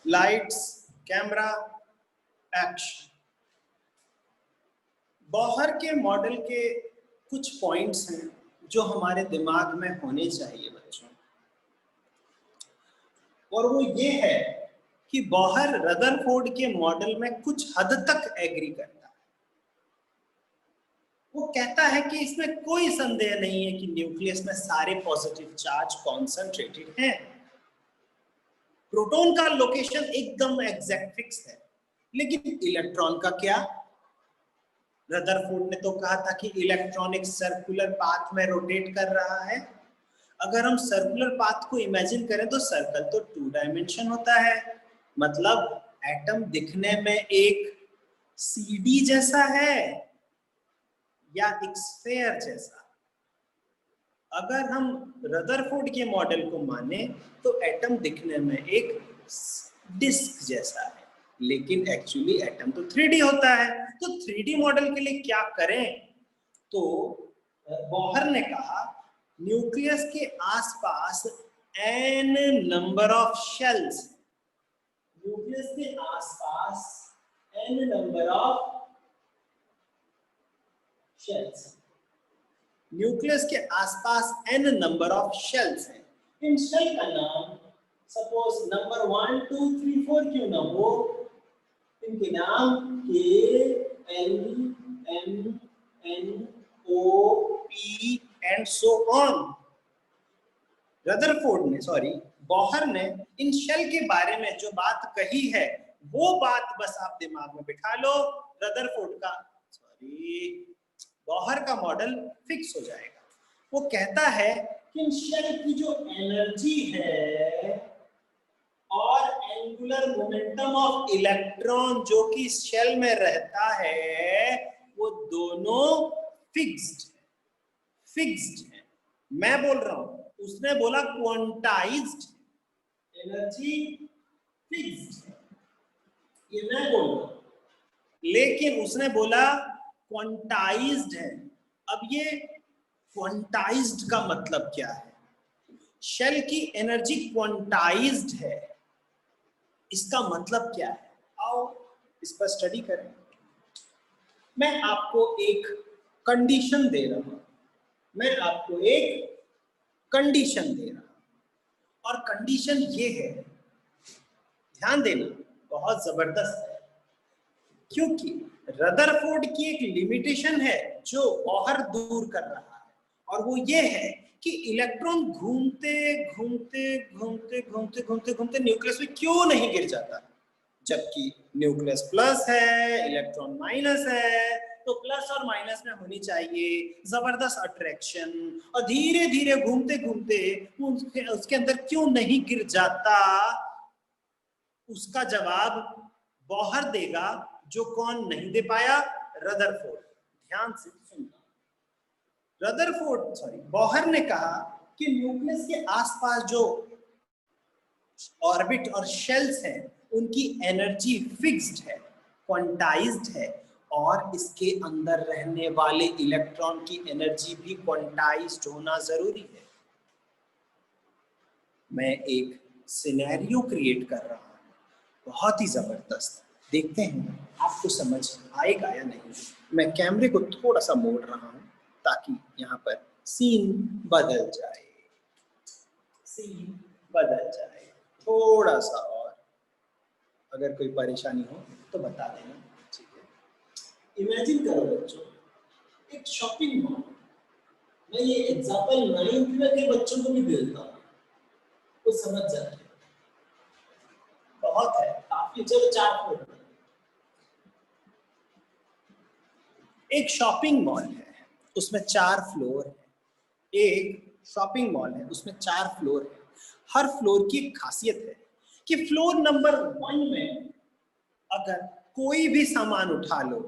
Lights, camera, action. बॉहर के model के कुछ पॉइंट्स हैं जो हमारे दिमाग में होने चाहिए बच्चों, और वो ये है कि बॉहर रदरफोर्ड के मॉडल में कुछ हद तक एग्री करता है। वो कहता है कि इसमें कोई संदेह नहीं है कि न्यूक्लियस में सारे पॉजिटिव चार्ज कॉन्सेंट्रेटेड हैं। प्रोटॉन का लोकेशन एकदम एग्जैक्ट फिक्स है, लेकिन इलेक्ट्रॉन का क्या? रदरफोर्ड ने तो कहा था कि इलेक्ट्रॉन एक सर्कुलर पाथ में रोटेट कर रहा है। अगर हम सर्कुलर पाथ को इमेजिन करें तो सर्कल तो 2 डायमेंशन होता है, मतलब एटम दिखने में एक सीडी जैसा है या एक स्फेयर जैसा। अगर हम रदरफोर्ड के मॉडल को माने तो एटम दिखने में एक डिस्क जैसा है, लेकिन एक्चुअली एटम तो 3D होता है। तो 3D मॉडल के लिए क्या करें? तो बॉहर ने कहा न्यूक्लियस के आसपास n number of shells, nucleus के आसपास n number of shells, nucleus के आसपास n नंबर ऑफ शेल्स हैं। इन शेल का नाम सपोज नंबर 1 2 3 4 क्यों ना हो, इनके नाम K L M N O P and so on. Bohr ने इन शेल के बारे में जो बात कही है वो बात बस आप दिमाग में बिठा लो, बॉहर का मॉडल फिक्स हो जाएगा। वो कहता है कि इन शेल की जो एनर्जी है और एंगुलर मोमेंटम ऑफ इलेक्ट्रॉन जो कि शेल में रहता है, वो दोनों फिक्स्ड है। मैं बोल रहा हूं, उसने बोला क्वांटाइज्ड, एनर्जी फिक्स्ड है, ये मैं बोल रहा हूं, लेकिन उसने बोला क्वांटाइज्ड है। अब ये क्वांटाइज्ड का मतलब क्या है? शेल की एनर्जी क्वांटाइज्ड है, इसका मतलब क्या है? आओ इस पर स्टडी करें। मैं आपको एक कंडीशन दे रहा हूं, और कंडीशन ये है, ध्यान देना, बहुत जबरदस्त है, क्योंकि रदरफोर्ड की एक लिमिटेशन है जो बॉहर दूर कर रहा है, और वो ये है कि इलेक्ट्रॉन घूमते न्यूक्लियस में क्यों नहीं गिर जाता, जबकि न्यूक्लियस प्लस है, इलेक्ट्रॉन माइनस है, तो प्लस और माइनस में होनी चाहिए जबरदस्त अट्रैक्शन, और धीरे धीरे घूमते उसके अंदर क्यों नहीं गिर जाता? उसका जवाब बॉहर देगा, जो कौन नहीं दे पाया? रदरफोर्ड। ध्यान से सुनना, बॉहर ने कहा कि न्यूक्लियस के आसपास जो ऑर्बिट और शेल्स हैं उनकी एनर्जी फिक्स्ड है, क्वांटाइज्ड है, और इसके अंदर रहने वाले इलेक्ट्रॉन की एनर्जी भी क्वांटाइज्ड होना जरूरी है। मैं एक सिनेरियो क्रिएट कर रहा हूं, बहुत ही जबरदस्त, देखते हैं आपको समझ आएगा या नहीं। मैं कैमरे को थोड़ा सा मोड़ रहा हूं ताकि यहाँ पर सीन बदल जाए, थोड़ा सा, और अगर कोई परेशानी हो तो बता देना, ठीक है? इमेजिन करो बच्चों, एक शॉपिंग मॉल। मैं ये एग्जांपल 9th के बच्चों को भी देता हूँ, वो समझ जाते हैं, बहुत है, काफी। चलो 4 फ्लोर, एक शॉपिंग मॉल है, उसमें 4 फ्लोर है। एक शॉपिंग मॉल है, उसमें 4 फ्लोर है। हर फ्लोर की एक खासियत है कि फ्लोर नंबर 1 में अगर कोई भी सामान उठा लो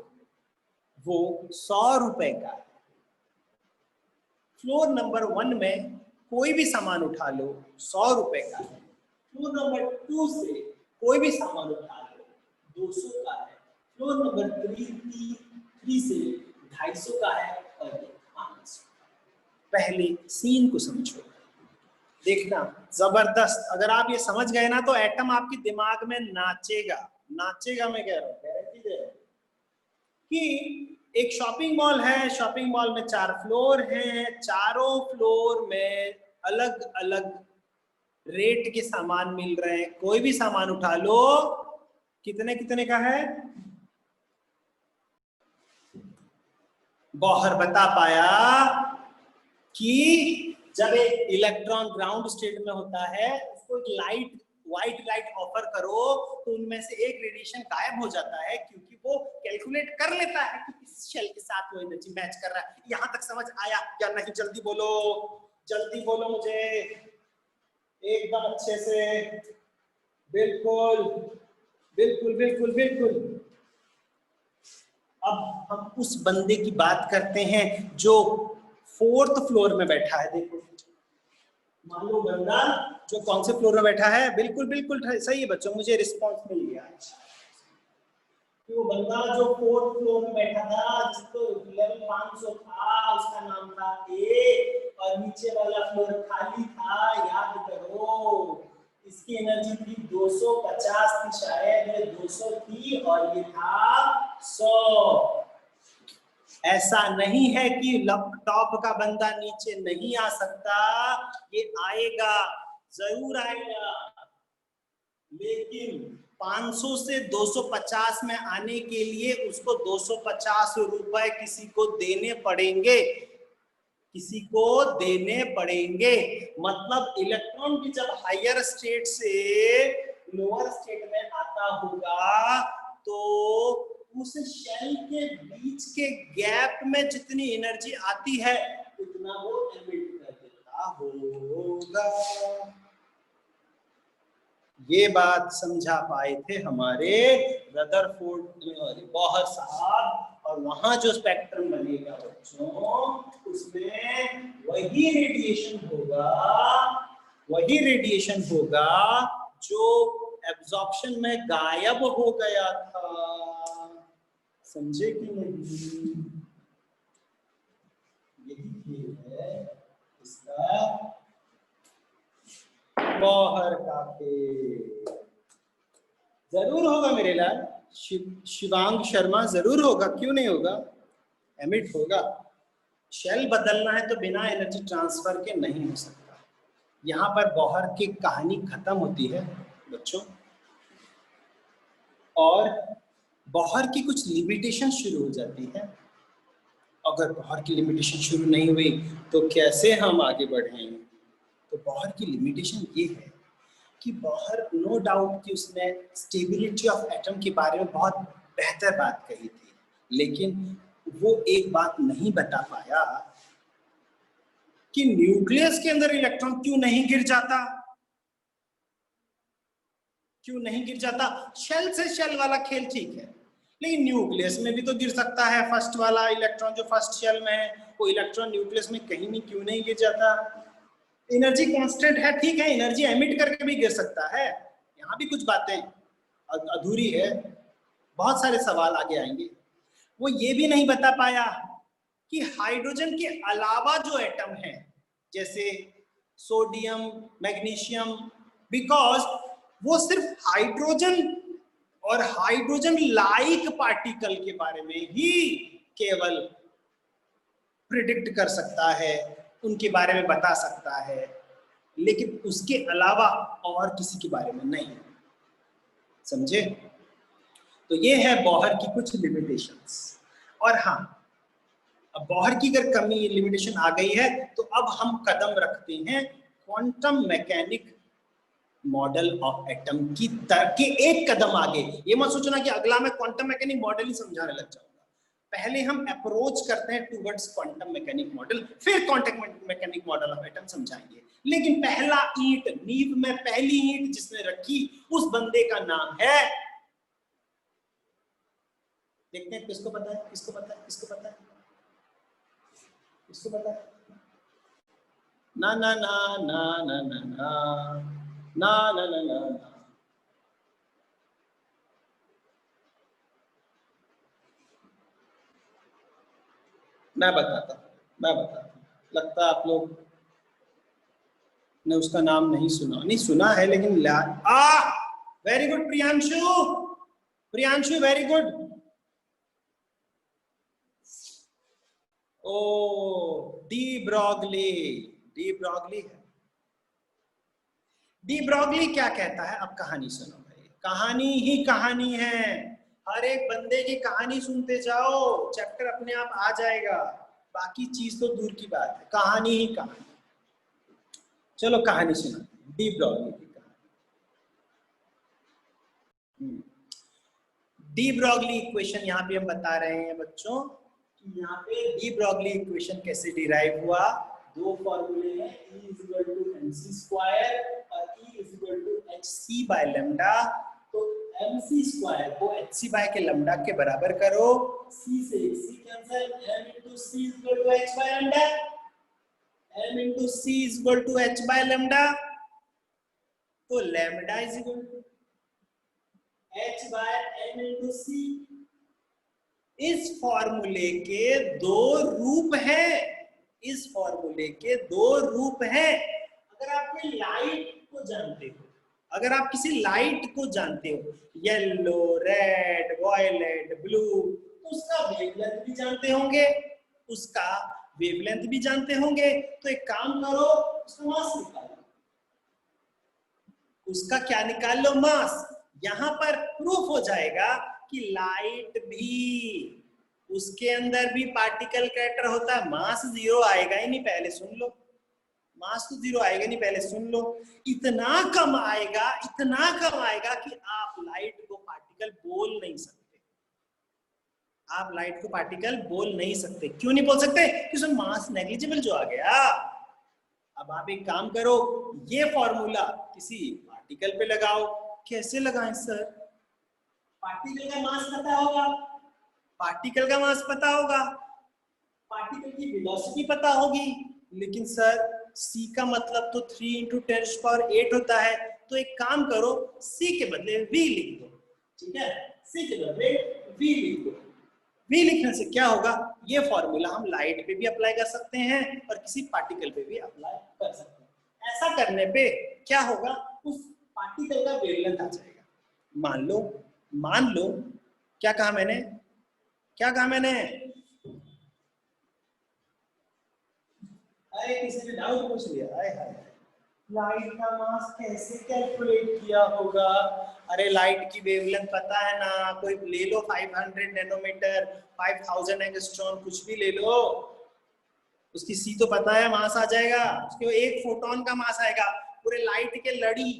वो 100 रुपए का है। फ्लोर नंबर 1 में कोई भी सामान उठा लो 100 रुपए का है। फ्लोर नंबर 2 से कोई भी सामान उठा लो 200 का है। फ्लोर नंबर 3 से 250 का है, और 500। पहले सीन को समझो, देखना जबरदस्त, अगर आप ये समझ गए ना तो एटम आपके दिमाग में नाचेगा, नाचेगा, मैं कह रहा हूँ, गारंटी दे रहा हूं कि एक शॉपिंग मॉल है, शॉपिंग मॉल में 4 फ्लोर हैं, चारों फ्लोर में अलग अलग रेट के सामान मिल रहे हैं, कोई भी सामान उठा लो, कितने कितने का है? बौहर बता पाया कि जब एक इलेक्ट्रॉन ग्राउंड स्टेट में होता है, उसको एक लाइट, व्हाइट लाइट ऑफर करो तो उनमें से एक रेडिएशन गायब हो जाता है, क्योंकि वो कैलकुलेट कर लेता है कि इस शेल के साथ वो एनर्जी मैच कर रहा है। यहां तक समझ आया या नहीं? जल्दी बोलो, जल्दी बोलो मुझे, एकदम अच्छे से। बिल्कुल बिल्कुल बिल्कुल बिल्कुल। अब हम उस बंदे की बात करते हैं जो 4th फ्लोर में बैठा है। देखो, मान लो बंदा जो कौन से फ्लोर में बैठा है, बिल्कुल बिल्कुल सही है बच्चों, मुझे रिस्पॉन्स मिल गया। कि वो बंदा जो 4th फ्लोर में बैठा था, जिसको लेवल 500 था, उसका नाम था ए, और नीचे वाला फ्लोर खाली था। याद करो, इसकी एनर्जी थी 250 थी, शायद 200 थी, और ये था 100। ऐसा नहीं है कि टॉप का बंदा नीचे नहीं आ सकता, ये आएगा, जरूर आएगा, लेकिन 500 से 250 में आने के लिए उसको 250 रुपए किसी को देने पड़ेंगे, किसी को देने पड़ेंगे। मतलब इलेक्ट्रॉन भी जब हायर स्टेट से लोअर स्टेट में आता होगा, तो उस शेल के बीच के गैप में जितनी एनर्जी आती है, उतना वो एमिट कर देता होगा। ये बात समझा पाए थे हमारे रदरफोर्ड बॉहर साहब, और वहां जो स्पेक्ट्रम बनेगा बच्चों, उसमें वही रेडिएशन होगा, वही रेडिएशन होगा जो एब्जॉर्प्शन में गायब हो गया था। समझे कि नहीं? यही खेल है इसका, बॉहर का खेल। जरूर होगा मेरे लाल, शिवांग शर्मा, जरूर होगा, क्यों नहीं होगा, एमिट होगा। शेल बदलना है तो बिना एनर्जी ट्रांसफर के नहीं हो सकता। यहाँ पर बॉहर की कहानी खत्म होती है बच्चों, और बॉहर की कुछ लिमिटेशन शुरू हो जाती है। अगर बॉहर की लिमिटेशन शुरू नहीं हुई तो कैसे हम आगे बढ़ेंगे? तो बॉहर की लिमिटेशन ये है कि बॉहर, नो डाउट कि उसने स्टेबिलिटी ऑफ एटम के बारे में बहुत बेहतर बात कही थी, लेकिन वो एक बात नहीं बता पाया कि न्यूक्लियस के अंदर इलेक्ट्रॉन क्यों नहीं गिर जाता, क्यों नहीं गिर जाता। शेल से शेल वाला खेल ठीक है, लेकिन न्यूक्लियस में भी तो गिर सकता है। फर्स्ट वाला इलेक्ट्रॉन जो फर्स्ट शेल में है, वो इलेक्ट्रॉन न्यूक्लियस में कहीं नहीं, क्यों नहीं गिर जाता। एनर्जी कांस्टेंट है, ठीक है, एनर्जी एमिट करके भी गिर सकता है। यहाँ भी कुछ बातें अधूरी है, बहुत सारे सवाल आगे आएंगे। वो ये भी नहीं बता पाया कि हाइड्रोजन के अलावा जो एटम है, जैसे सोडियम, मैग्नीशियम, बिकॉज वो सिर्फ हाइड्रोजन और हाइड्रोजन लाइक पार्टिकल के बारे में ही केवल प्रिडिक्ट कर सकता है, उनके बारे में बता सकता है, लेकिन उसके अलावा और किसी के बारे में नहीं। समझे? तो ये है बॉहर की कुछ लिमिटेशंस। और हाँ, अब बॉहर की अगर कमी, लिमिटेशन आ गई है, तो अब हम कदम रखते हैं quantum mechanic model of atom की तरफ के एक कदम आगे। ये मत सोचना कि अगला मैं क्वांटम मैकेनिक मॉडल ही समझाने लग जाऊंगा। पहले हम अप्रोच करते हैं टुवर्ड्स क्वांटम मैकेनिक मॉडल, फिर quantum mechanic model of atom समझाएंगे। लेकिन पहला ईंट, नींव में पहली ईंट जिसने रखी, उस बंदे का नाम है, देखते हैं किसको पता है, किसको पता है, किसको पता है, किसको पता है। ना ना ना ना ना ना ना ना ना ना ना ना। मैं बताता हूँ, मैं बताता हूँ, लगता है आप लोग ने उसका नाम नहीं सुना, नहीं सुना है लेकिन very good Priyanshu, Priyanshu very good. ओ डी ब्रॉगली, डी ब्रॉगली है। डी ब्रॉगली क्या कहता है, अब कहानी सुनो भाई, कहानी ही कहानी है, हर एक बंदे की कहानी सुनते जाओ, चैप्टर अपने आप आ जाएगा, बाकी चीज तो दूर की बात है, कहानी ही कहानी। चलो कहानी सुना डी ब्रॉगली की कहानी। डी ब्रॉगली इक्वेशन यहाँ पे हम बता रहे हैं बच्चों कि यहाँ पे डी ब्रॉगली इक्वेशन कैसे डिराइव हुआ। दो फॉर्मूले हैं, E equal to mc square और E equal to hc by lambda. तो mc स्क्वायर को hc बाय के लैम्डा के बराबर करो, c से c cancel, m into c equal to h by lambda, m into c equal to h by lambda. तो lambda is equal to h by m into c। इस फॉर्मूले के दो रूप हैं, इस फॉर्मूले के दो रूप हैं। अगर आप कोई लाइट को जानते हो, अगर आप किसी लाइट को जानते हो, येलो, रेड, वायलेट, ब्लू, तो उसका वेवलेंथ भी जानते होंगे, उसका वेवलेंथ भी जानते होंगे। तो एक काम करो, उसका मास निकालो, उसका क्या निकाल लो, मास। यहां पर प्रूफ हो जाएगा कि लाइट भी, उसके अंदर भी पार्टिकल कैरेक्टर होता है, मास जीरो आएगा ही नहीं, पहले सुन लो, मास तो जीरो आएगा नहीं, पहले सुन लो। इतना कम आएगा, इतना कम आएगा कि आप लाइट को पार्टिकल बोल नहीं सकते, आप लाइट को पार्टिकल बोल नहीं सकते। क्यों नहीं बोल सकते? क्योंकि मास नेग्लिजिबल जो आ गया। अब आप एक काम करो, ये फॉर्मूला किसी पार्टिकल पे लगाओ। कैसे लगाएं सर? पार्टिकल का मास पता होगा, पार्टिकल का मास पता होगा, पार्टिकल की वेलोसिटी पता होगी, लेकिन सर c का मतलब तो 3 × 10⁸ होता है। तो एक काम करो, c के बदले v लिख दो, ठीक है, c के बदले v लिख दो। v लिखने से क्या होगा, ये फॉर्मूला हम लाइट पे भी अप्लाई कर सकते हैं और किसी पार्टिकल पे भी अप्लाई कर सकते हैं। ऐसा करने पे क्या होगा, उस पार्टिकल का वेवलेंथ आ जाएगा। मान लो क्या कहा मैंने, क्या कहा मैंने? अरे किसी ने डाउट पूछ लिया, लाइट का मास कैसे कैलकुलेट किया होगा? अरे लाइट की वेवलेंथ पता है ना, कोई ले लो 500 नैनोमीटर, 5000 एंगस्ट्रॉम, कुछ भी ले लो, उसकी सी तो पता है, मास आ जाएगा। उसके एक फोटोन का मास आएगा, पूरे लाइट के लड़ी,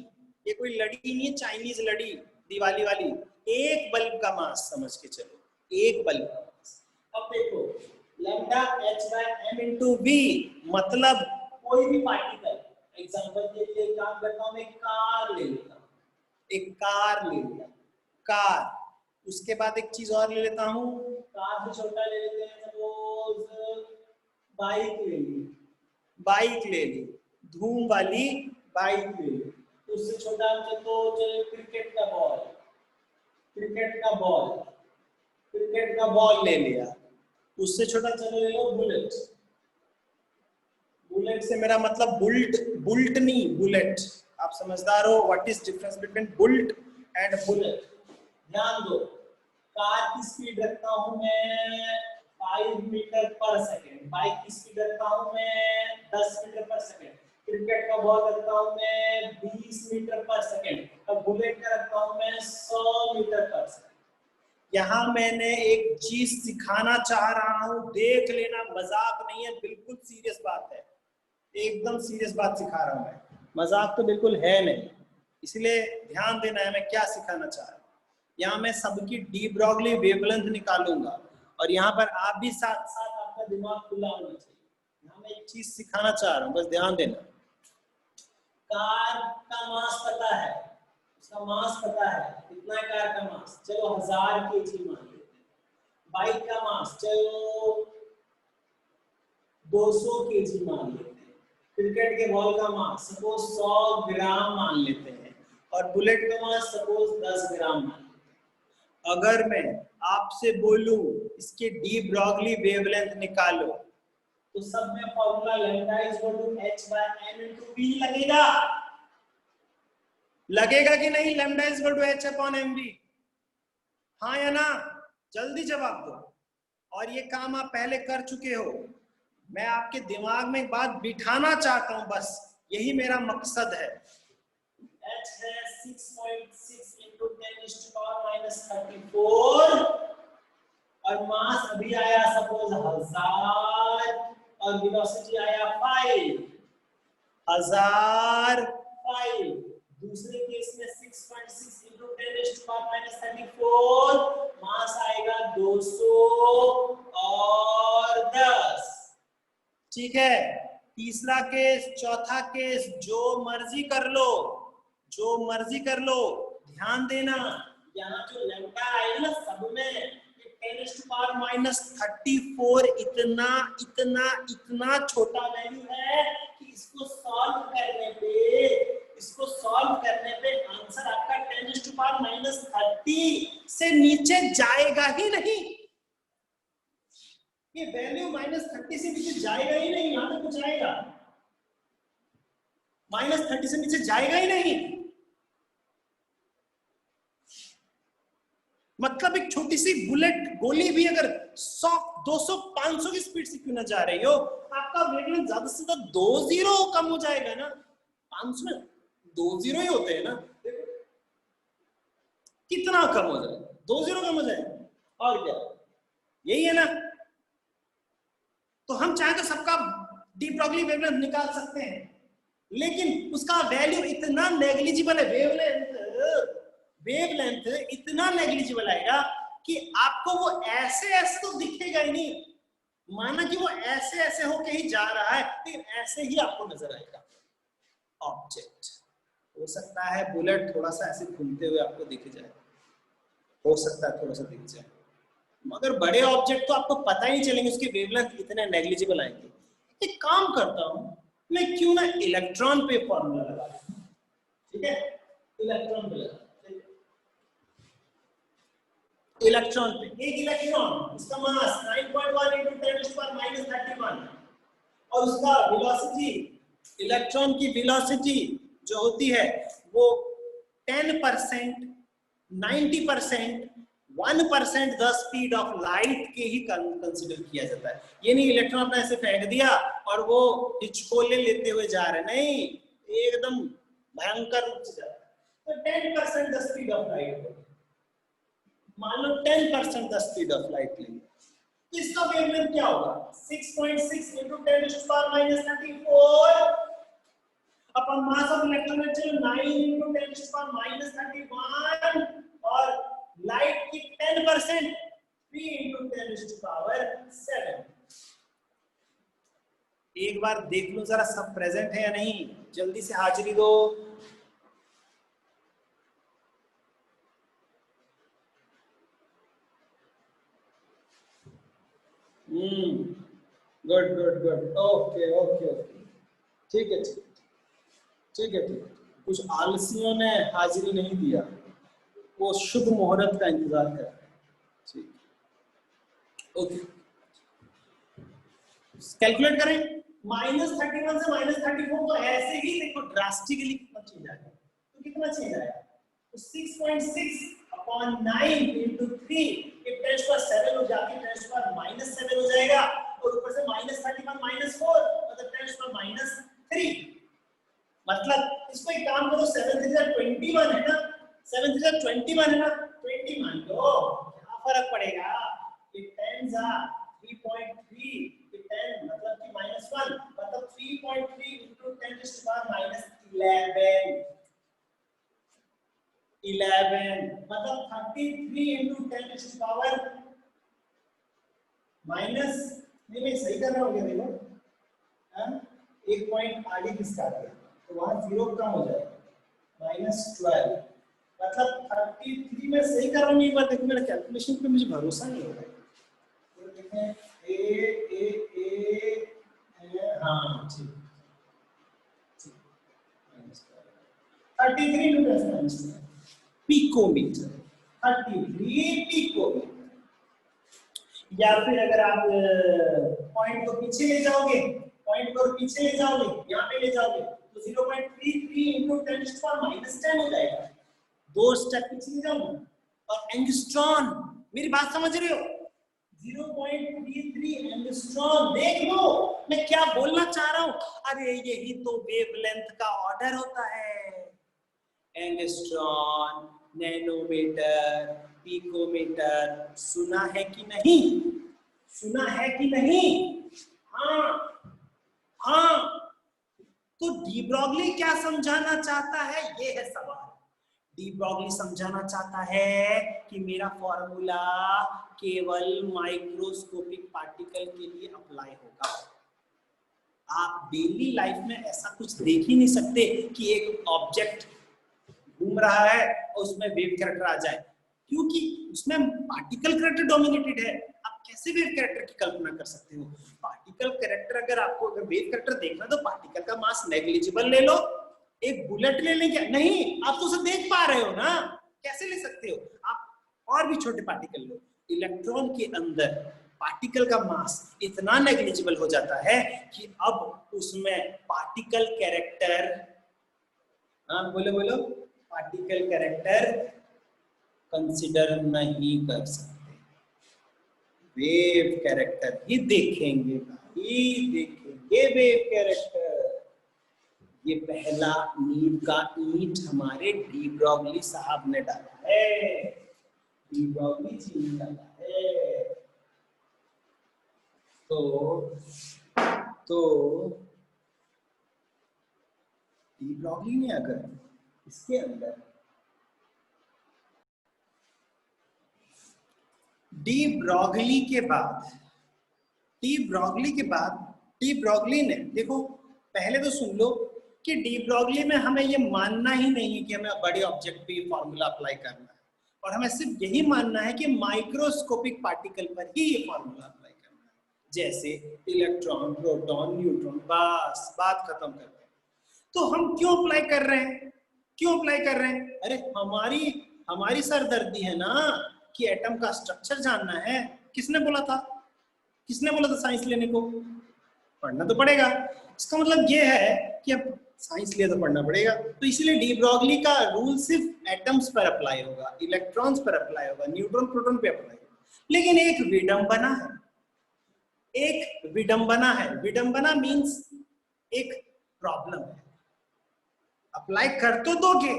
ये कोई लड़ी नहीं है चाइनीज लड़ी दिवाली वाली, एक बल्ब का मास समझ के चलो, एक बल्ब का मास। अब देखो lambda h by m into v, मतलब कोई भी पार्टिकल, एग्जांपल के लिए काम करता हूं, मैं कार ले लेता हूं, एक कार ले लिया, कार, उसके बाद एक चीज और ले लेता हूं, कार से छोटा ले लेते हैं, सपोज बाइक ले ली, बाइक ले ली, धूम वाली बाइक ले ली। उससे छोटा तो चलो क्रिकेट का बॉल, क्रिकेट का बॉल, क्रिकेट का बॉल ले लिया। उससे छोटा चलो ले लो बुलेट, बुलेट से मेरा मतलब बुल्ट, बुल्ट नहीं बुलेट। आप समझदार हो, what is difference between bolt and bullet? ध्यान दो, कार की स्पीड रखता हूं मैं 5 मीटर पर सेकेंड, बाइक की स्पीड रखता हूं मैं 10 मीटर पर सेकेंड, क्रिकेट का बॉल रखता हूं मैं 20 मीटर पर सेकेंड, और बुलेट का रखता हूं मैं 100 मीटर पर सेकेंड। यहाँ मैंने एक चीज सिखाना चाह रहा हूँ, देख लेना, मजाक नहीं है, बिल्कुल सीरियस बात है, एकदम सीरियस बात सिखा रहा हूँ मैं, मजाक तो बिल्कुल है नहीं, इसलिए ध्यान देना है मैं क्या सिखाना चाह रहा हूँ। यहाँ मैं सबकी डी ब्रॉगली वेवलेंथ निकालूंगा और यहाँ पर आप भी साथ साथ आपका दिमाग खुला होना चाहिए। यहाँ मैं एक चीज सिखाना चाह रहा हूँ, बस ध्यान देना। कार का मास पता है, उसका मास पता है, कितना कार का मास, चलो 1000 kg मान लेते हैं। बाइक का मास चलो 200 kg मान लेते हैं। क्रिकेट के बॉल का मास सपोज 100 ग्राम मान लेते हैं, और बुलेट का मास सपोज 10 ग्राम मान लेते हैं। अगर मैं आपसे बोलूं इसके डी ब्रॉगली वेवलेंथ निकालो, तो सब में formula lambda is equal to h by n into v लगेगा। लगेगा कि नहीं? Lambda is equal to h upon mv, हाँ या ना? जल्दी जवाब दो। और ये काम आप पहले कर चुके हो, मैं आपके दिमाग में एक बात बिठाना चाहता हूं, बस यही मेरा मकसद है। h है 6.6 into 10⁻⁻34 और मास अभी आया सपोज 1000 और वेलोसिटी आया 5005। दूसरे केस में 6.6 into 10⁻⁻34 मास आएगा 200 और 10। ठीक है, तीसरा केस, चौथा केस, जो मर्जी कर लो, जो मर्जी कर लो। ध्यान देना, यहाँ जो लैम्डा आएगा ना सब में 10⁻34 इतना इतना इतना छोटा वैल्यू है कि इसको सॉल्व करने पे आंसर आपका 10⁻30 से नीचे जाएगा ही नहीं। ये वैल्यू -30 से नीचे जाएगा ही नहीं। यहां तक कुछ आएगा, -30 से नीचे जाएगा ही नहीं। मतलब एक छोटी सी बुलेट गोली भी अगर 100, 200, 500 की स्पीड से क्यों ना जा रही हो, आपका वेवलेंथ ज्यादा से ज्यादा 2 जीरो कम हो जाएगा ना। 500 में 2 जीरो ही होते हैं ना, कितना कम हो जाएगा? 2 जीरो कम हो जाएगा और क्या, यही है ना। तो हम चाहे तो सबका डी ब्रॉगली वेवलेंथ निकाल सकते हैं, लेकिन उसका वैल्यू इतना नेग्लिजिबल है, वेवलेंथ इतना नेग्लिजिबल आएगा कि आपको वो ऐसे ऐसे तो दिखेगा ही नहीं। माना कि वो ऐसे ऐसे होके ही जा रहा है, लेकिन ऐसे ही आपको नजर आएगा ऑब्जेक्ट। हो सकता है बुलेट थोड़ा सा ऐसे घूमते हुए आपको दिख जाए, हो सकता है थोड़ा सा दिख जाए, मगर बड़े ऑब्जेक्ट तो आपको पता ही चलेंगे, उसके वेवलेंथ इतने नेग्लिजिबल आएंगे। एक काम करता हूं मैं, क्यों ना इलेक्ट्रॉन पे फॉर्मूला लगा, ठीक है? इलेक्ट्रॉन पे लगा, इलेक्ट्रॉन पे एक इलेक्ट्रॉन, उसका मास 9.1 × 10⁻31 और उसका वेलोसिटी, इलेक्ट्रॉन की वेलोसिटी जो होती है वो 10%, 90%, 1% द स्पीड ऑफ लाइट के ही कंसीडर किया जाता है। ये नहीं इलेक्ट्रॉन अपना ऐसे फेंक दिया और वो हिचकोले लेते हुए जा रहे, नहीं, एकदम भयंकर रूप से जा रहा है। तो 10% द स्पीड ऑफ लाइट, मान लो 10% द स्पीड ऑफ लाइट लेंगे, तो इसका वेवलेंथ क्या होगा? 6.6 × 10⁻34 अपॉन मास ऑफ इलेक्ट्रॉन है 9 × 10⁻31 और लाइट की 10% 3 × 10⁻7। एक बार देख लो जरा सब प्रेजेंट है या नहीं, जल्दी से हाजिरी दो। Good good good, okay okay okay, ठीक है ठीक ठीक है ठीक। कुछ आलसियों ने हाजिरी नहीं दिया, वो शुभ मुहूर्त का इंतजार कर रहे हैं। ठीक, ओके, कैलकुलेट करें। -31 से -34 तो ऐसे ही देखो ड्रास्टिकली कितना चेंज आएगा, तो कितना चेंज आएगा? तो 6.6 अपॉन 9 × 3 ये 10⁻7 हो जाके 10⁻−7 हो जाएगा और ऊपर से -31 -4 मतलब 10⁻3। मतलब इसको एक काम करो, 7 3 21 है ना, 7 3 21 है ना, 20 मान लो, क्या फर्क पड़ेगा? ये 10 जा 3.3, ये 10 मतलब कि -1 मतलब 3.3 × 10⁻11 मतलब 33 × 10⁻, नहीं सही कर रहा हूँ क्या? देखो एक पॉइंट आगे किसका गया तो वहां 0 कम हो जाएगा, -12 मतलब 33 में सही कर रहा हूँ। एक बार देखो मेरा कैलकुलेशन पे मुझे भरोसा नहीं हो रहा है, तो देखें ए हाँ ठीक 33 × 10⁻⁻, पिकोमीटर, 33 पिकोमीटर। या फिर अगर आप पॉइंट को पीछे ले जाओगे, पॉइंट को पीछे ले जाओगे, यहाँ पे ले जाओगे तो 0.33 into 10⁻⁻10 हो जाएगा। 2 स्टेप पीछे ले जाऊंगा। और एंगस्ट्रॉन, मेरी बात समझ रहे हो? 0.33 एंगस्ट्रॉन। देख लो मैं क्या बोलना चाह रहा हूं। अरे यही तो वेवलेंथ का ऑर्डर होता है। एंगस्ट्रॉन, नैनोमीटर, पिकोमीटर, सुना है कि नहीं? सुना है कि नहीं? हाँ हाँ। तो डी ब्रॉगली क्या समझाना चाहता है, ये है सवाल। डी ब्रॉगली समझाना चाहता है कि मेरा फॉर्मूला केवल माइक्रोस्कोपिक पार्टिकल के लिए अप्लाई होगा। आप डेली लाइफ में ऐसा कुछ देख ही नहीं सकते कि एक ऑब्जेक्ट घूम रहा है और उसमें वेव कैरेक्टर आ जाए, क्योंकि उसमें पार्टिकल कैरेक्टर डोमिनेटेड है। आप कैसे वेव कैरेक्टर की कल्पना कर सकते हो? पार्टिकल कैरेक्टर, अगर आपको अगर वेव कैरेक्टर देखना तो पार्टिकल का मास नेग्लिजिबल ले लो, एक बुलेट ले लें क्या? नहीं, आप तो उसे देख पा रहे हो ना, कैसे ले सकते हो? आप और भी छोटे पार्टिकल लो। इलेक्ट्रॉन के अंदर पार्टिकल का मास इतना नेग्लिजिबल हो जाता है कि अब उसमें पार्टिकल कैरेक्टर, हाँ बोलो बोलो, पार्टिकल कैरेक्टर कंसिडर नहीं कर सकते, वेव कैरेक्टर ही देखेंगे भाई, देखेंगे वेव कैरेक्टर। ये पहला नींव का ईंट हमारे डी ब्रॉगली साहब ने डाला है, डी ब्रॉगली जी ने डाला है। तो डी ब्रॉगली ने अगर इसके अंदर डी ब्रॉगली के बाद डी ब्रॉगली ने, देखो पहले तो सुन लो कि डी ब्रॉगली में हमें ये मानना ही नहीं है कि हमें बड़े ऑब्जेक्ट पे फॉर्मूला अप्लाई करना है, और हमें सिर्फ यही मानना है कि माइक्रोस्कोपिक पार्टिकल पर ही ये फॉर्मूला अप्लाई करना है, जैसे इलेक्ट्रॉन, प्रोटॉन, न्यूट्रॉन, बस बात खत्म करते हैं। तो हम क्यों अप्लाई कर रहे हैं? क्यों अप्लाई कर रहे हैं? अरे हमारी सरदर्दी है ना कि एटम का स्ट्रक्चर जानना है। किसने बोला था साइंस लेने को? पढ़ना तो पड़ेगा। इसका मतलब ये है कि अब साइंस लिए तो पढ़ना पड़ेगा, तो इसलिए डी ब्रॉगली का रूल सिर्फ एटम्स पर अप्लाई होगा, इलेक्ट्रॉन्स पर अप्लाई होगा, न्यूट्रॉन प्रोटॉन पे अप्लाई होगा। लेकिन एक विडंबना है, विडंबना मींस एक प्रॉब्लम है। अप्लाई कर तो दोगे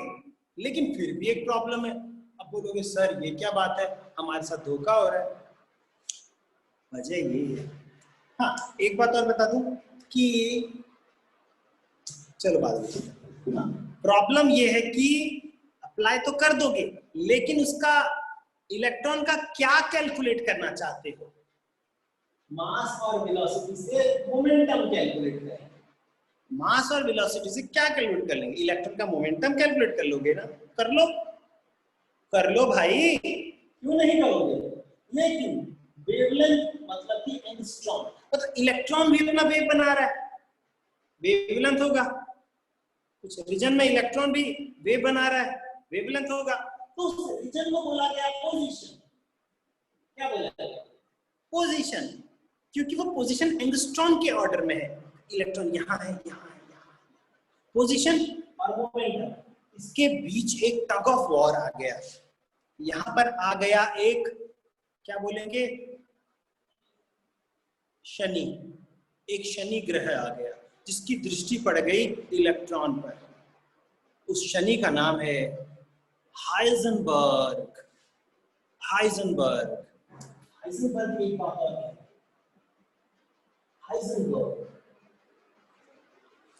लेकिन फिर भी एक प्रॉब्लम है। अब बोलोगे सर ये क्या बात है, हमारे साथ धोखा हो रहा है। वजह ये है, हाँ एक बात और बता दूं कि चलो बाद में, प्रॉब्लम ये है कि अप्लाई तो कर दोगे लेकिन उसका इलेक्ट्रॉन का क्या कैलकुलेट करना चाहते हो? मास और वेलोसिटी से मोमेंटम कैलकुलेट करें। मास और वेलोसिटी से क्या कैलकुलेट कर लेंगे? इलेक्ट्रॉन का मोमेंटम कैलकुलेट कर लोगे ना? कर लो भाई, क्यों नहीं करोगे? लेकिन वेवलेंथ मतलब कि एंगस्ट्रॉम, मतलब इलेक्ट्रॉन भी अपना वेव बना रहा है, वेवलेंथ होगा। कुछ रीजन में इलेक्ट्रॉन भी वेव बना रहा है, वेवलेंथ होगा। तो उस रीजन को बोला गया पोजीशन। क्या बोला गया? पोजीशन, क्योंकि वो पोजीशन एंगस्ट्रॉम के ऑर्डर में है। इलेक्ट्रॉन यहाँ है, यहाँ है, यहाँ। पोजीशन और मोमेंटम, इसके बीच एक टग ऑफ वॉर आ गया। यहां पर आ गया एक, क्या बोलेंगे, शनि, एक शनि ग्रह आ गया जिसकी दृष्टि पड़ गई इलेक्ट्रॉन पर। उस शनि का नाम है हाइजेनबर्ग। एक बात और है,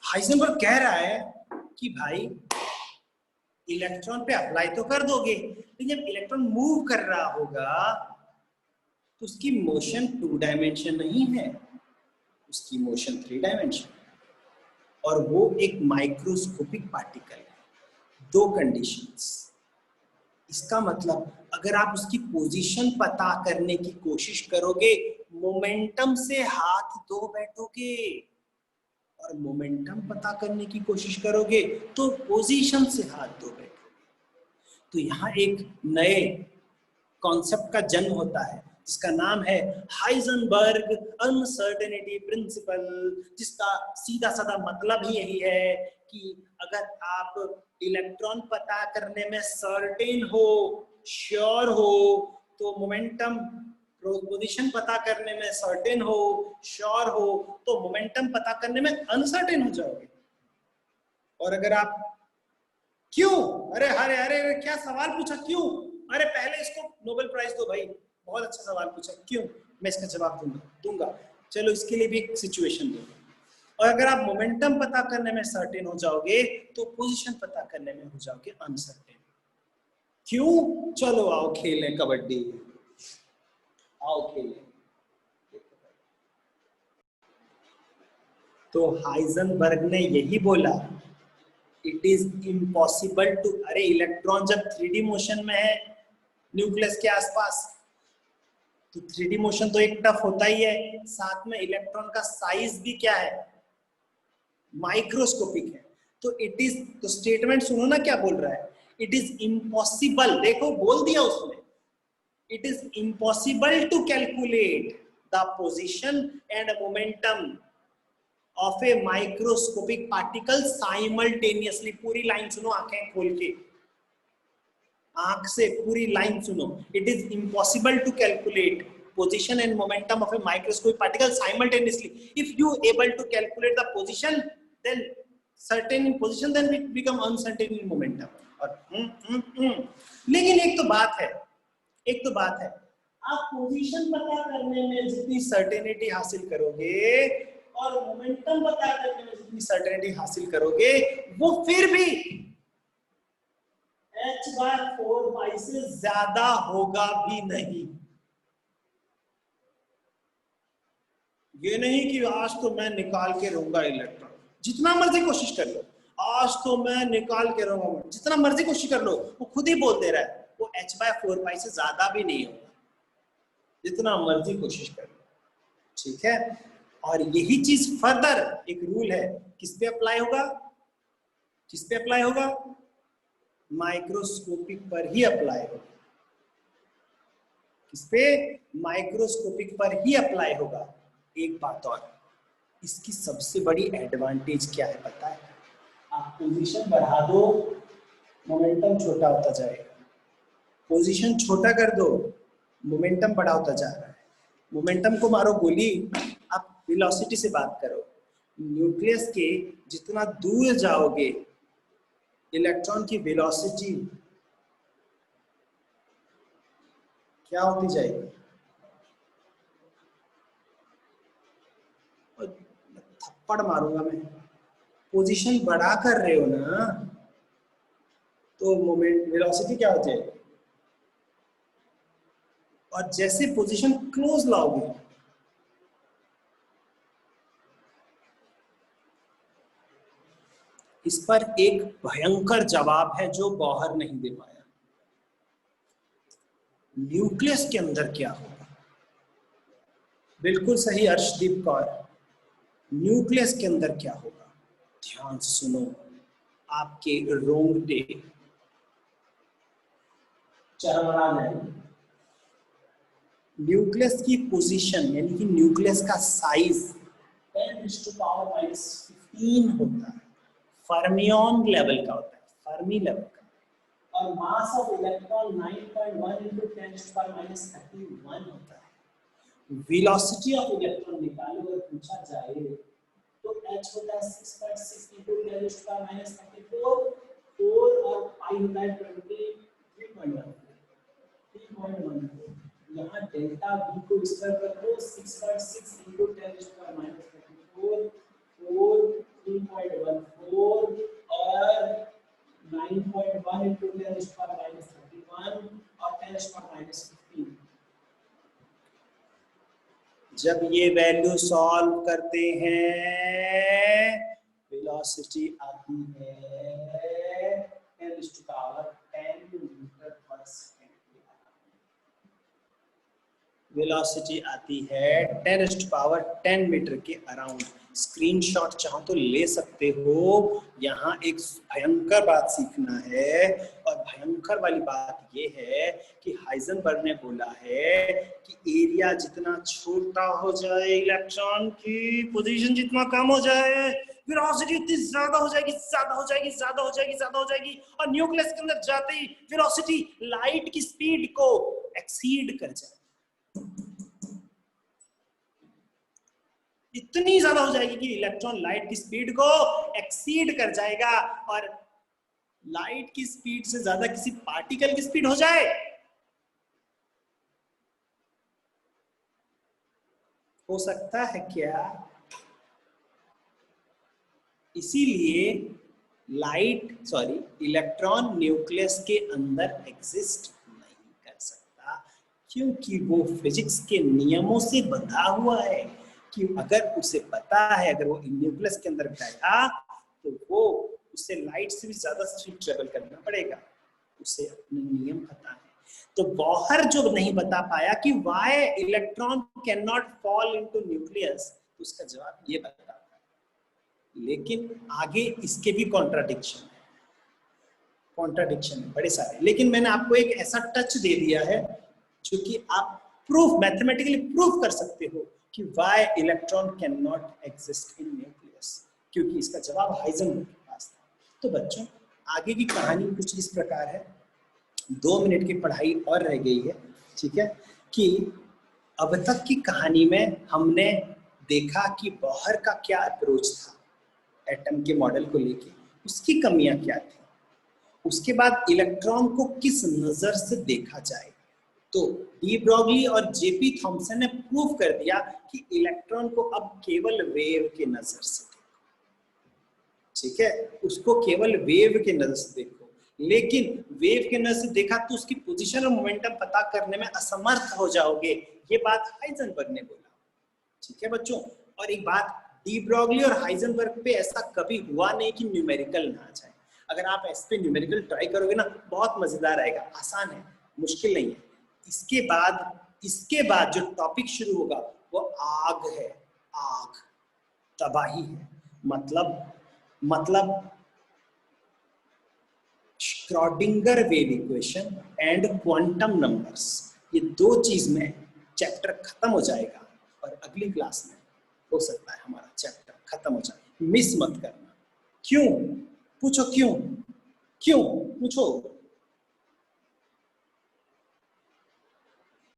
हाइजेनबर्ग कह रहा है कि भाई इलेक्ट्रॉन पे अप्लाई तो कर दोगे लेकिन जब इलेक्ट्रॉन मूव कर रहा होगा तो उसकी मोशन 2 डायमेंशन नहीं है, उसकी मोशन 3 डायमेंशन, और वो एक माइक्रोस्कोपिक पार्टिकल है। 2 कंडीशंस। इसका मतलब अगर आप उसकी पोजीशन पता करने की कोशिश करोगे, मोमेंटम से हाथ धो बैठोगे, और मोमेंटम पता करने की कोशिश करोगे तो पोजीशन से हाथ धो बैठोगे। तो यहाँ एक नए कॉन्सेप्ट का जन्म होता है जिसका नाम है हाइजेनबर्ग अनसर्टेनिटी प्रिंसिपल, जिसका सीधा साधा मतलब ही यही है कि अगर आप इलेक्ट्रॉन पता करने में सर्टेन हो, श्योर हो, तो मोमेंटम, पोजीशन पता करने में सर्टेन हो, श्योर हो, तो मोमेंटम पता करने में अनसर्टेन हो जाओगे। और अगर आप क्यों, अरे अरे अरे क्या सवाल पूछा, क्यों, अरे पहले इसको नोबेल प्राइज दो भाई, बहुत अच्छा सवाल पूछा, क्यों, मैं इसका जवाब दूंगा। चलो इसके लिए भी एक सिचुएशन दो। और अगर आप मोमेंटम पता करने में सर्टेन हो जाओगे तो पोजीशन पता करने में हो जाओगे अनसर्टेन। क्यों? चलो आओ खेलें कबड्डी, आओ खेलें। तो हाइजेनबर्ग ने यही बोला, इट इज इम्पॉसिबल टू, अरे इलेक्ट्रॉन जब 3D मोशन में है न्यूक्लियस के आसपास, तो 3D मोशन तो एक टफ होता ही है, साथ में इलेक्ट्रॉन का साइज भी क्या है, माइक्रोस्कोपिक है। तो इट इज, तो स्टेटमेंट सुनो ना क्या बोल रहा है, इट इज इम्पॉसिबल, देखो बोल दिया उसने, it is impossible to calculate the position and momentum of a microscopic particle simultaneously. पूरी लाइन सुनो आंखें खोल के, आंख से पूरी लाइन सुनो। It is impossible to calculate position and momentum of a microscopic particle simultaneously. If you able to calculate the position, then certain in position, then it become uncertain in momentum. और लेकिन एक तो बात है, आप position पता करने में जितनी सर्टेनिटी हासिल करोगे और मोमेंटम पता करने में जितनी सर्टेनिटी हासिल करोगे, वो फिर भी h/4 से ज्यादा होगा भी नहीं। ये नहीं कि आज तो मैं निकाल के रहूंगा इलेक्ट्रॉन, जितना मर्जी कोशिश कर लो, आज तो मैं निकाल के रहूंगा, जितना मर्जी कोशिश कर लो, वो खुद ही बोल दे रहा है वो h/4 से ज्यादा भी नहीं होगा, जितना मर्जी कोशिश कर लो। ठीक है, और यही चीज फर्दर एक रूल है, किस पे अप्लाई होगा, किस पे अप्लाई होगा, माइक्रोस्कोपिक पर ही अप्लाई होगा। किस पे, माइक्रोस्कोपिक पर ही अप्लाई होगा। एक बात और, इसकी सबसे बड़ी एडवांटेज क्या है पता है, आप पोजीशन बढ़ा दो मोमेंटम छोटा होता जाएगा, पोजीशन छोटा कर दो मोमेंटम बड़ा होता जा रहा है। मोमेंटम को मारो गोली, आप वेलोसिटी से बात करो, न्यूक्लियस के जितना दूर जाओगे इलेक्ट्रॉन की वेलोसिटी क्या होती जाएगी, थप्पड़ मारूंगा मैं, पोजीशन बड़ा कर रहे हो ना, तो मोमेंट वेलोसिटी क्या हो जाएगी, और जैसे पोजीशन क्लोज लाओगे इस पर एक भयंकर जवाब है जो बॉहर नहीं दे पाया। न्यूक्लियस के अंदर क्या होगा, बिल्कुल सही अर्शदीप कौर, न्यूक्लियस के अंदर क्या होगा, ध्यान से सुनो, आपके रोंगटे चरमरा जाएंगे। न्यूक्लियस की पोजीशन यानी कि न्यूक्लियस का साइज 10⁻⁻15 होता है, फर्मियन लेवल का होता है, फर्मी लेवल का, और मास ऑफ इलेक्ट्रॉन 9.1 × 10⁻31 होता है। वेलोसिटी ऑफ इलेक्ट्रॉन निकालो अगर पूछा जाए तो h होता है 6.6 × 10⁻34, 4 और pi होता है 3.1, यहाँ डेल्टा v को स्क्वायर कर दो 6.6 × 10⁻34, 4, 3.14 और 9.1 × 10⁻31 और 10⁻15। जब ये वैल्यू सॉल्व करते हैं वेलोसिटी आती है 10⁻10 मीटर पर सेकंड। वेलोसिटी आती है 10⁻10 मीटर के अराउंड। स्क्रीनशॉट चाहो तो ले सकते हो। यहाँ एक भयंकर बात सीखना है, और भयंकर वाली बात ये है कि हाइजेनबर्ग ने बोला है कि एरिया जितना छोटा हो जाए, इलेक्ट्रॉन की पोजीशन जितना कम हो जाए, वेलोसिटी उतनी ज्यादा हो जाएगी, ज्यादा हो जाएगी, ज्यादा हो जाएगी, ज्यादा हो जाएगी, और न्यूक्लियस के अंदर जाते ही वेलोसिटी लाइट की स्पीड को एक्सीड कर जाए, इतनी ज्यादा हो जाएगी कि इलेक्ट्रॉन लाइट की स्पीड को एक्सीड कर जाएगा। और लाइट की स्पीड से ज्यादा किसी पार्टिकल की स्पीड हो जाए, हो सकता है क्या? इसीलिए इलेक्ट्रॉन न्यूक्लियस के अंदर एग्जिस्ट नहीं कर सकता, क्योंकि वो फिजिक्स के नियमों से बंधा हुआ है कि अगर उसे पता है अगर वो न्यूक्लियस के अंदर बैठा तो वो उसे लाइट से भी ज्यादा स्पीड ट्रेवल करना पड़ेगा, उसे अपने नियम पता है। तो बॉहर जो नहीं बता पाया कि why electron can not fall into nucleus, तो उसका जवाब ये बता, लेकिन आगे इसके भी कॉन्ट्राडिक्शन है बड़े सारे। लेकिन मैंने आपको एक ऐसा टच दे दिया है जो कि आप प्रूफ मैथमेटिकली प्रूफ कर सकते हो कि why electron can not exist in nucleus, क्योंकि इसका जवाब हाइजेनबर्ग के पास था। तो बच्चों आगे की कहानी कुछ इस प्रकार है, 2 मिनट की पढ़ाई और रह गई है, ठीक है, कि अब तक की कहानी में हमने देखा कि बॉहर का क्या अप्रोच था एटम के मॉडल को लेके, उसकी कमियां क्या थी, उसके बाद इलेक्ट्रॉन को किस नजर से देखा जाए। तो डी ब्रॉगली और जेपी थॉमसन ने प्रूव कर दिया कि इलेक्ट्रॉन को अब केवल वेव के नजर से देखो, ठीक है, उसको केवल वेव के नजर से देखो। लेकिन वेव के नजर से देखा तो उसकी पोजीशन और मोमेंटम पता करने में असमर्थ हो जाओगे, ये बात हाइजेनबर्ग ने बोला, ठीक है बच्चों। और एक बात, डी ब्रॉगली और हाइजेनबर्ग पे ऐसा कभी हुआ नहीं कि न्यूमेरिकल ना आ जाए। अगर आप इस पे न्यूमेरिकल ट्राई करोगे ना, बहुत मजेदार आएगा, आसान है, मुश्किल नहीं है। इसके बाद जो टॉपिक शुरू होगा वो आग है, आग, तबाही है, मतलब Schrodinger wave equation and quantum numbers, ये 2 चीज में चैप्टर खत्म हो जाएगा। और अगली क्लास में हो सकता है हमारा चैप्टर खत्म हो जाए, मिस मत करना। क्यों पूछो, क्यों पूछो।